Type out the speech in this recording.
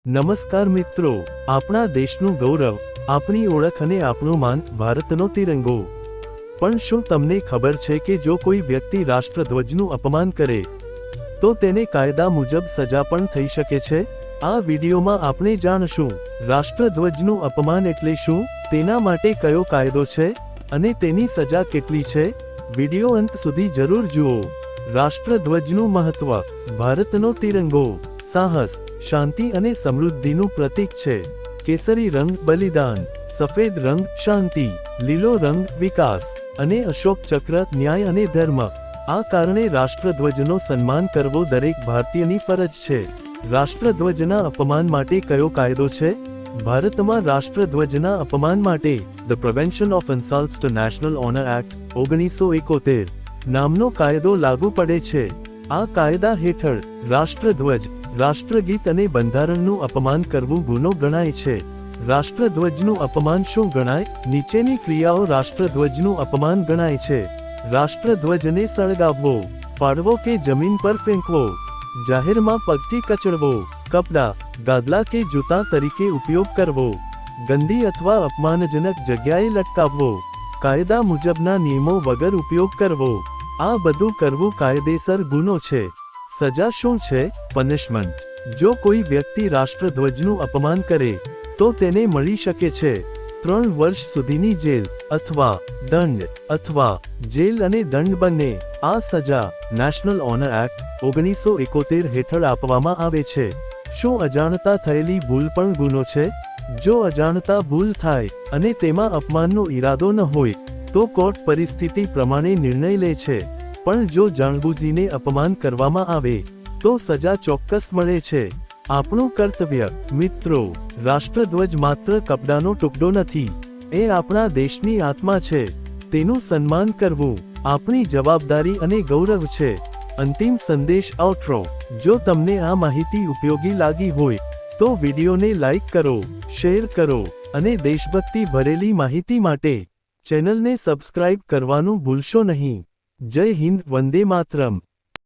નમસ્કાર મિત્રો, આપણા દેશનું ગૌરવ, આપણી ઓળખ અને આપણું માન ભારતનો તિરંગો। પણ શું તમને ખબર છે કે જો કોઈ વ્યક્તિ રાષ્ટ્રધ્વજનું અપમાન કરે તો તેને કાયદા મુજબ સજા પણ થઈ શકે છે। આ વિડીયોમાં આપણે જાણશું રાષ્ટ્રધ્વજનું અપમાન એટલે શું, તેના માટે કયો કાયદો છે અને તેની સજા કેટલી છે। વિડીયો અંત સુધી જરૂર જુઓ। રાષ્ટ્રધ્વજનું મહત્વ। ભારતનો તિરંગો સાહસ, શાંતિ અને સમૃદ્ધિનું પ્રતીક છે। કેસરી રંગ બલિદાન, સફેદ રંગ શાંતિ, લીલો રંગ વિકાસ અને અશોક ચક્ર ન્યાય અને ધર્મ। આ કારણે રાષ્ટ્રધ્વજનો સન્માન કરવો દરેક ભારતીયની ફરજ છે। રાષ્ટ્રધ્વજના અપમાન માટે કયો કાયદો છે? ભારતમાં રાષ્ટ્રધ્વજના અપમાન માટે the prevention of insults to national honour act 1971 નામનો કાયદો લાગુ પડે છે। આ કાયદા હેઠળ રાષ્ટ્રધ્વજ, રાષ્ટ્રગીત અને બંધારણનું અપમાન કરવું ગુનો ગણાય છે। રાષ્ટ્રધ્વજનું અપમાન શું ગણાય? નીચેની ક્રિયાઓ રાષ્ટ્રધ્વજનું અપમાન ગણાય છે। રાષ્ટ્રધ્વજને સળગાવવો, ફાડવો કે જમીન પર ફેંકવો, જાહેરમાં પગથી કચડવો, કપડાં, ગાદલા કે જૂતા તરીકે ઉપયોગ કરવો, ગંદી અથવા અપમાનજનક જગ્યાએ લટકાવવો, કાયદા મુજબના નિયમો વગર ઉપયોગ કરવો, આ બધું કરવું કાયદેસર ગુનો છે। સજા શું છે? પનિશમેન્ટ। જો કોઈ વ્યક્તિ રાષ્ટ્રધ્વજનું અપમાન કરે તો તેને મળી શકે છે 3 વર્ષ સુધીની જેલ અથવા દંડ અથવા જેલ અને દંડ બંને। આ સજા નેશનલ ઓનર એક્ટ 1971 હેઠળ આપવામાં આવે છે। શું અજાણતા થયેલી ભૂલ પણ ગુનો છે? જો અજાણતા ભૂલ થાય અને તેમાં અપમાનનો ઈરાદો ન હોય તો કોર્ટ પરિસ્થિતિ પ્રમાણે નિર્ણય લે છે, પણ જો જાણબૂજીને અપમાન કરવામાં આવે તો સજા ચોક્કસ મળે છે। આપણું કર્તવ્ય। મિત્રો, રાષ્ટ્રધ્વજ માત્ર કપડાનો ટુકડો નથી, એ આપણા દેશની આત્મા છે। તેનું સન્માન કરવું આપણી જવાબદારી અને ગૌરવ છે। અંતિમ સંદેશ આઉટરો। જો તમને આ માહિતી ઉપયોગી લાગી હોય તો વિડીયોને લાઈક કરો, શેર કરો અને દેશભક્તિ ભરેલી માહિતી માટે ચેનલને સબસ્ક્રાઇબ કરવાનું ભૂલશો નહીં। જય હિન્દ, વંદે માતરમ।